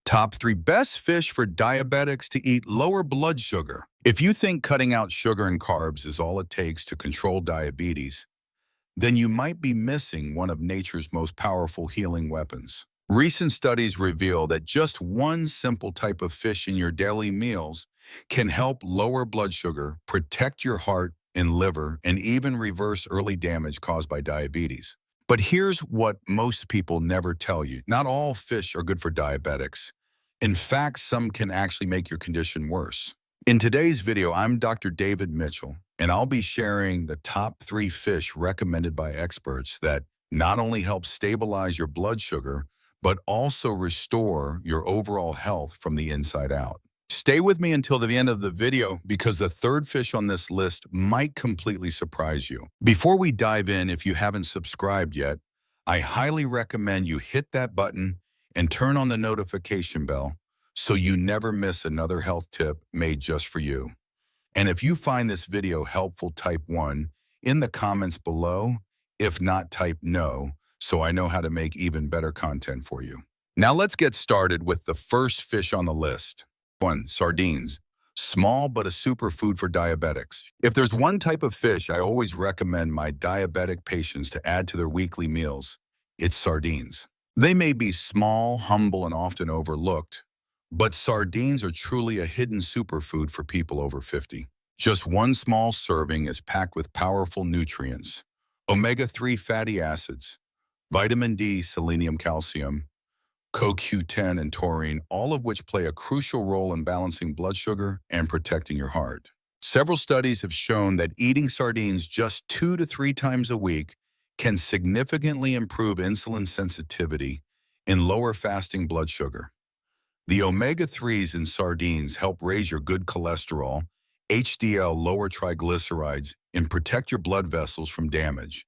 Top 3 best fish for diabetics to eat lower blood sugar. If you think cutting out sugar and carbs is all it takes to control diabetes, then you might be missing one of nature's most powerful healing weapons. Recent studies reveal that just one simple type of fish in your daily meals can help lower blood sugar, protect your heart and liver, and even reverse early damage caused by diabetes. But here's what most people never tell you. Not all fish are good for diabetics. In fact, some can actually make your condition worse. In today's video, I'm Dr. David Mitchell, and I'll be sharing the top 3 fish recommended by experts that not only help stabilize your blood sugar, but also restore your overall health from the inside out. Stay with me until the end of the video because the third fish on this list might completely surprise you. Before we dive in, if you haven't subscribed yet, I highly recommend you hit that button and turn on the notification bell so you never miss another health tip made just for you. And if you find this video helpful, type 1 in the comments below. If not, type no, so I know how to make even better content for you. Now let's get started with the first fish on the list. 1. Sardines. Small but a superfood for diabetics. If there's one type of fish I always recommend my diabetic patients to add to their weekly meals, it's sardines. They may be small, humble, and often overlooked, but sardines are truly a hidden superfood for people over 50. Just one small serving is packed with powerful nutrients, omega-3 fatty acids, vitamin D, selenium, calcium, CoQ10, and taurine, all of which play a crucial role in balancing blood sugar and protecting your heart. Several studies have shown that eating sardines just 2 to 3 times a week can significantly improve insulin sensitivity and lower fasting blood sugar. The omega-3s in sardines help raise your good cholesterol, HDL, lower triglycerides, and protect your blood vessels from damage,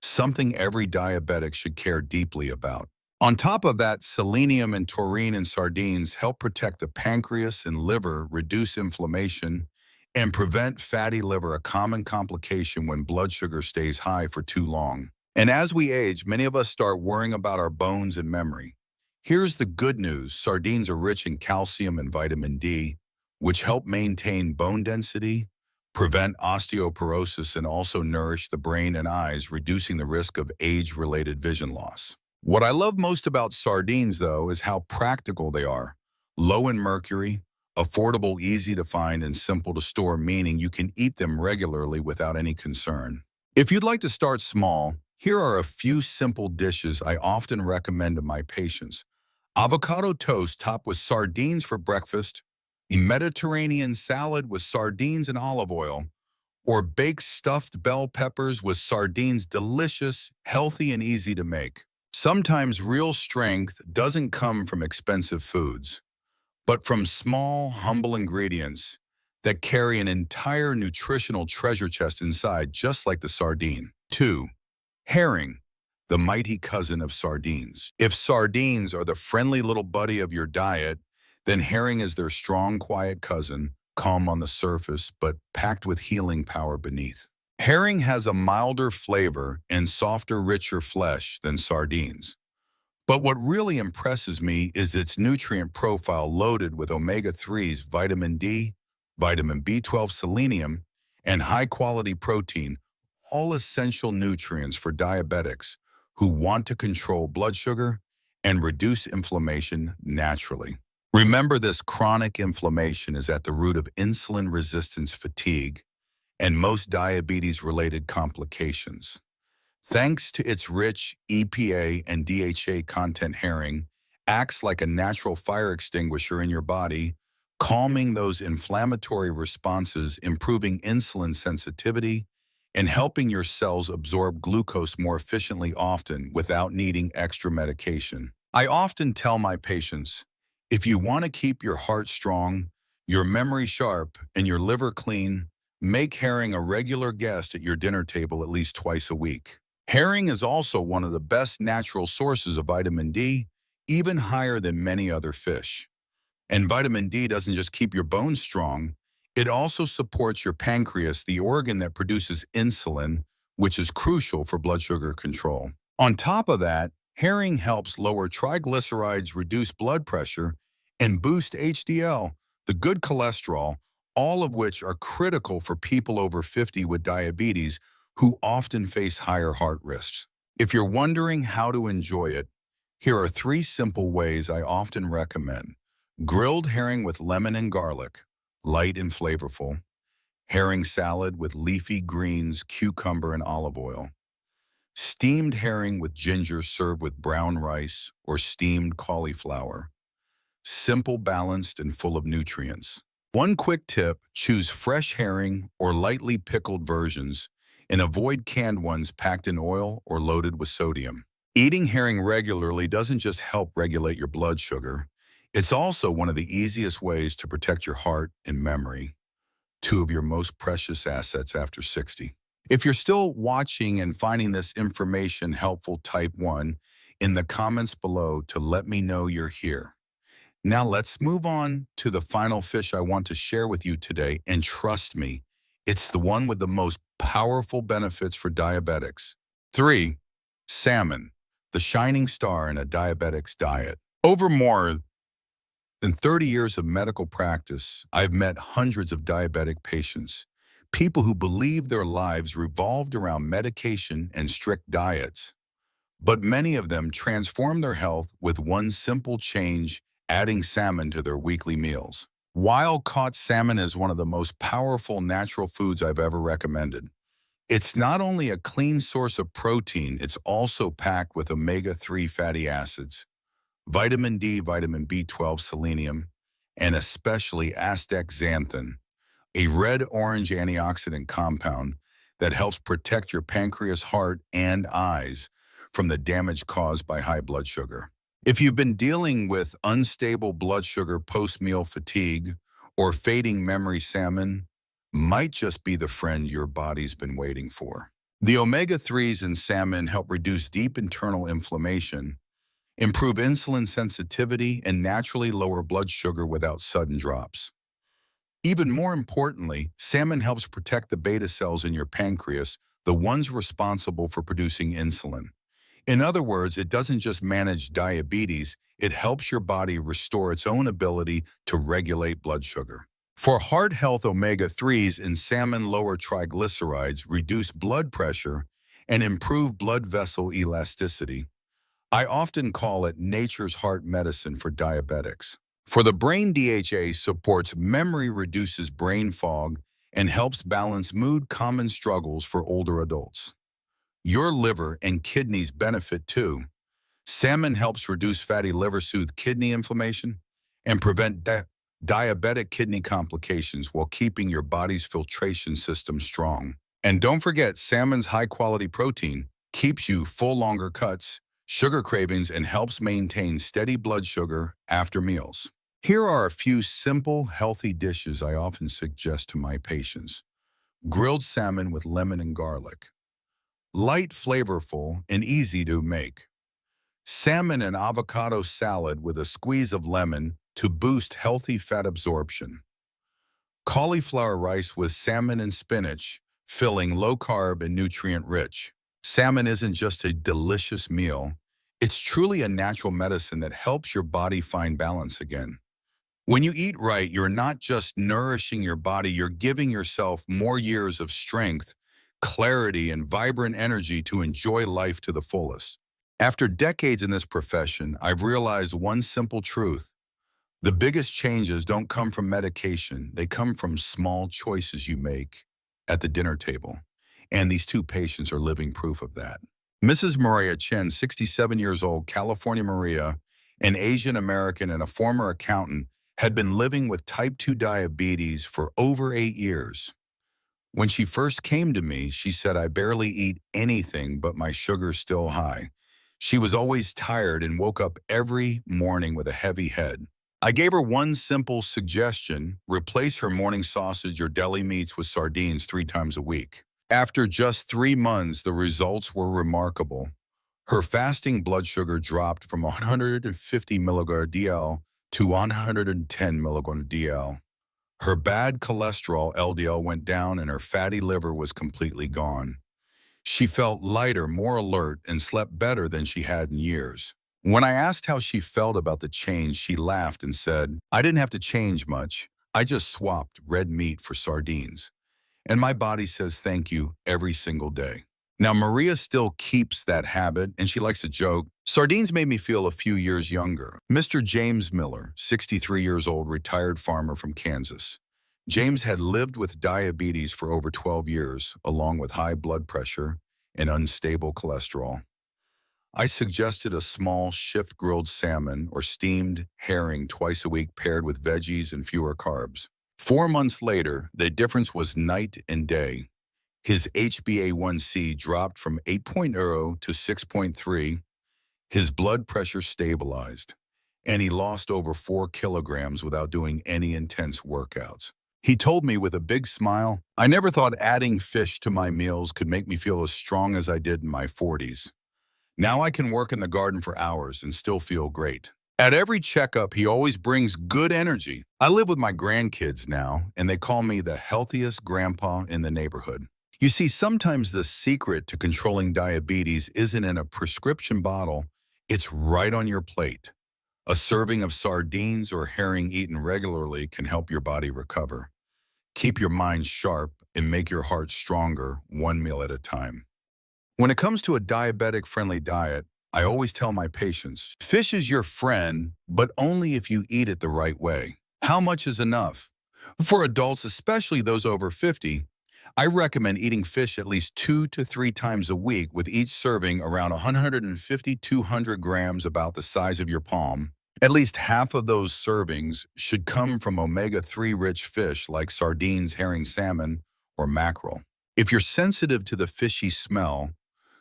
something every diabetic should care deeply about. On top of that, selenium and taurine in sardines help protect the pancreas and liver, reduce inflammation, and prevent fatty liver, a common complication when blood sugar stays high for too long. And as we age, many of us start worrying about our bones and memory. Here's the good news. Sardines are rich in calcium and vitamin D, which help maintain bone density, prevent osteoporosis, and also nourish the brain and eyes, reducing the risk of age-related vision loss. What I love most about sardines, though, is how practical they are. Low in mercury, affordable, easy to find, and simple to store, meaning you can eat them regularly without any concern. If you'd like to start small, here are a few simple dishes I often recommend to my patients. Avocado toast topped with sardines for breakfast, a Mediterranean salad with sardines and olive oil, or baked stuffed bell peppers with sardines, delicious, healthy, and easy to make. Sometimes real strength doesn't come from expensive foods, but from small, humble ingredients that carry an entire nutritional treasure chest inside, just like the sardine. 2. Herring, the mighty cousin of sardines. If sardines are the friendly little buddy of your diet, then herring is their strong, quiet cousin, calm on the surface, but packed with healing power beneath. Herring has a milder flavor and softer, richer flesh than sardines. But what really impresses me is its nutrient profile, loaded with omega-3s, vitamin D, vitamin B12, selenium, and high-quality protein, all essential nutrients for diabetics who want to control blood sugar and reduce inflammation naturally. Remember, this chronic inflammation is at the root of insulin resistance, fatigue, and most diabetes-related complications. Thanks to its rich EPA and DHA content, herring acts like a natural fire extinguisher in your body, calming those inflammatory responses, improving insulin sensitivity, and helping your cells absorb glucose more efficiently, often without needing extra medication. I often tell my patients, if you want to keep your heart strong, your memory sharp, and your liver clean, make herring a regular guest at your dinner table at least twice a week. Herring is also one of the best natural sources of vitamin D, even higher than many other fish. And vitamin D doesn't just keep your bones strong, it also supports your pancreas, the organ that produces insulin, which is crucial for blood sugar control. On top of that, herring helps lower triglycerides, reduce blood pressure, and boost HDL, the good cholesterol, all of which are critical for people over 50 with diabetes who often face higher heart risks. If you're wondering how to enjoy it, here are 3 simple ways I often recommend. Grilled herring with lemon and garlic, light and flavorful. Herring salad with leafy greens, cucumber, and olive oil. Steamed herring with ginger served with brown rice or steamed cauliflower. Simple, balanced, and full of nutrients. One quick tip, choose fresh herring or lightly pickled versions and avoid canned ones packed in oil or loaded with sodium. Eating herring regularly doesn't just help regulate your blood sugar, it's also one of the easiest ways to protect your heart and memory, 2 of your most precious assets after 60. If you're still watching and finding this information helpful, type 1 in the comments below to let me know you're here. Now let's move on to the final fish I want to share with you today, and trust me, it's the one with the most powerful benefits for diabetics. 3. Salmon, the shining star in a diabetic's diet. Over more than 30 years of medical practice, I've met hundreds of diabetic patients, people who believe their lives revolved around medication and strict diets. But many of them transform their health with one simple change, adding salmon to their weekly meals. Wild-caught salmon is one of the most powerful natural foods I've ever recommended. It's not only a clean source of protein, it's also packed with omega-3 fatty acids, vitamin D, vitamin B12, selenium, and especially astaxanthin, a red-orange antioxidant compound that helps protect your pancreas, heart, and eyes from the damage caused by high blood sugar. If you've been dealing with unstable blood sugar, post-meal fatigue, or fading memory, salmon might just be the friend your body's been waiting for. The omega-3s in salmon help reduce deep internal inflammation, improve insulin sensitivity, and naturally lower blood sugar without sudden drops. Even more importantly, salmon helps protect the beta cells in your pancreas, the ones responsible for producing insulin. In other words, it doesn't just manage diabetes, it helps your body restore its own ability to regulate blood sugar. For heart health, omega-3s in salmon lower triglycerides, reduce blood pressure, and improve blood vessel elasticity. I often call it nature's heart medicine for diabetics. For the brain, DHA supports memory, reduces brain fog, and helps balance mood, common struggles for older adults. Your liver and kidneys benefit too. Salmon helps reduce fatty liver, soothe kidney inflammation, and prevent diabetic kidney complications while keeping your body's filtration system strong. And don't forget, salmon's high-quality protein keeps you full, longer cuts, sugar cravings, and helps maintain steady blood sugar after meals. Here are a few simple, healthy dishes I often suggest to my patients. Grilled salmon with lemon and garlic. Light, flavorful, and easy to make. Salmon and avocado salad with a squeeze of lemon to boost healthy fat absorption. Cauliflower rice with salmon and spinach, filling, low-carb, and nutrient-rich. Salmon isn't just a delicious meal, it's truly a natural medicine that helps your body find balance again. When you eat right, you're not just nourishing your body, you're giving yourself more years of strength, clarity, and vibrant energy to enjoy life to the fullest. After decades in this profession, I've realized one simple truth. The biggest changes don't come from medication, they come from small choices you make at the dinner table. And these 2 patients are living proof of that. Mrs. Maria Chen, 67 years old, California Maria, an Asian American and a former accountant, had been living with type 2 diabetes for over 8 years. When she first came to me, she said, "I barely eat anything, but my sugar's still high." She was always tired and woke up every morning with a heavy head. I gave her one simple suggestion: replace her morning sausage or deli meats with sardines 3 times a week. After just 3 months, the results were remarkable. Her fasting blood sugar dropped from 150 mg DL to 110 mg DL. Her bad cholesterol LDL went down and her fatty liver was completely gone. She felt lighter, more alert, and slept better than she had in years. When I asked how she felt about the change, she laughed and said, "I didn't have to change much. I just swapped red meat for sardines. And my body says thank you every single day." Now, Maria still keeps that habit, and she likes to joke. Sardines made me feel a few years younger. Mr. James Miller, 63 years old, retired farmer from Kansas. James had lived with diabetes for over 12 years, along with high blood pressure and unstable cholesterol. I suggested a small shift grilled salmon or steamed herring twice a week paired with veggies and fewer carbs. 4 months later, the difference was night and day. His HbA1c dropped from 8.0 to 6.3, his blood pressure stabilized, and he lost over 4 kilograms without doing any intense workouts. He told me with a big smile, "I never thought adding fish to my meals could make me feel as strong as I did in my 40s. Now I can work in the garden for hours and still feel great." At every checkup, he always brings good energy. I live with my grandkids now, and they call me the healthiest grandpa in the neighborhood. You see, sometimes the secret to controlling diabetes isn't in a prescription bottle, it's right on your plate. A serving of sardines or herring eaten regularly can help your body recover, keep your mind sharp, and make your heart stronger one meal at a time. When it comes to a diabetic-friendly diet, I always tell my patients, fish is your friend, but only if you eat it the right way. How much is enough? For adults, especially those over 50, I recommend eating fish at least 2 to 3 times a week, with each serving around 150 to 200 grams, about the size of your palm. At least half of those servings should come from omega-3 rich fish like sardines, herring, salmon, or mackerel. If you're sensitive to the fishy smell,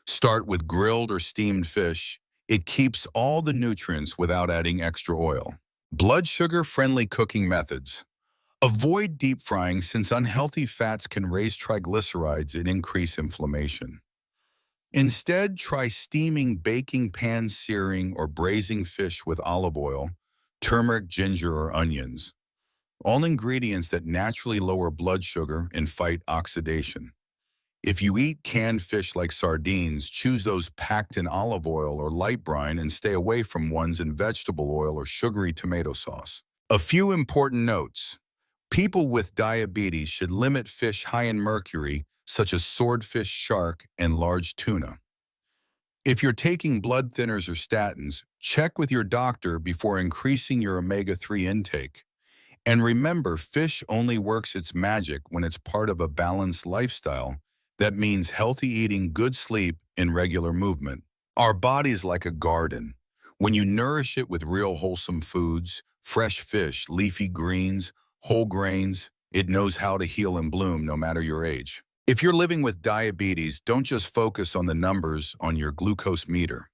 start with grilled or steamed fish. It keeps all the nutrients without adding extra oil. Blood sugar-friendly cooking methods. Avoid deep frying, since unhealthy fats can raise triglycerides and increase inflammation. Instead, try steaming, baking, pan searing, or braising fish with olive oil, turmeric, ginger, or onions. All ingredients that naturally lower blood sugar and fight oxidation. If you eat canned fish like sardines, choose those packed in olive oil or light brine, and stay away from ones in vegetable oil or sugary tomato sauce. A few important notes. People with diabetes should limit fish high in mercury, such as swordfish, shark, and large tuna. If you're taking blood thinners or statins, check with your doctor before increasing your omega-3 intake. And remember, fish only works its magic when it's part of a balanced lifestyle. That means healthy eating, good sleep, and regular movement. Our body's like a garden. When you nourish it with real wholesome foods, fresh fish, leafy greens, whole grains, it knows how to heal and bloom no matter your age. If you're living with diabetes, don't just focus on the numbers on your glucose meter.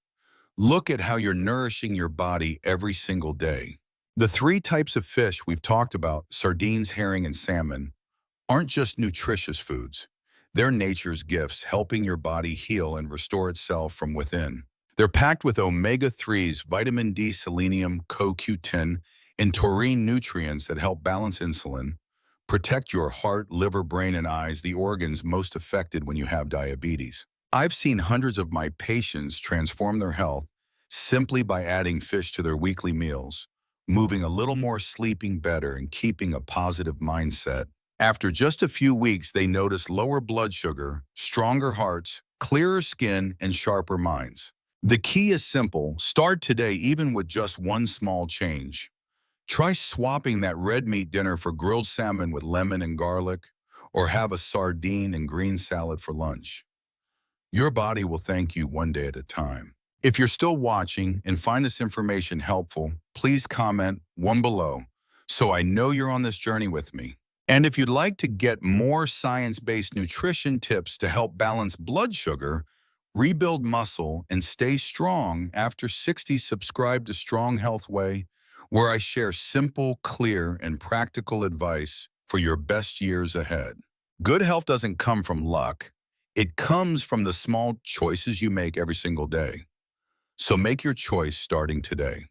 Look at how you're nourishing your body every single day. The 3 types of fish we've talked about, sardines, herring, and salmon, aren't just nutritious foods. They're nature's gifts, helping your body heal and restore itself from within. They're packed with omega-3s, vitamin D, selenium, CoQ10, and taurine nutrients that help balance insulin, protect your heart, liver, brain, and eyes, the organs most affected when you have diabetes. I've seen hundreds of my patients transform their health simply by adding fish to their weekly meals, moving a little more, sleeping better, and keeping a positive mindset. After just a few weeks, they notice lower blood sugar, stronger hearts, clearer skin, and sharper minds. The key is simple. Start today, even with just one small change. Try swapping that red meat dinner for grilled salmon with lemon and garlic, or have a sardine and green salad for lunch. Your body will thank you one day at a time. If you're still watching and find this information helpful, please comment one below so I know you're on this journey with me. And if you'd like to get more science-based nutrition tips to help balance blood sugar, rebuild muscle, and stay strong after 60, subscribe to Strong Health Way, where I share simple, clear, and practical advice for your best years ahead. Good health doesn't come from luck. It comes from the small choices you make every single day. So make your choice starting today.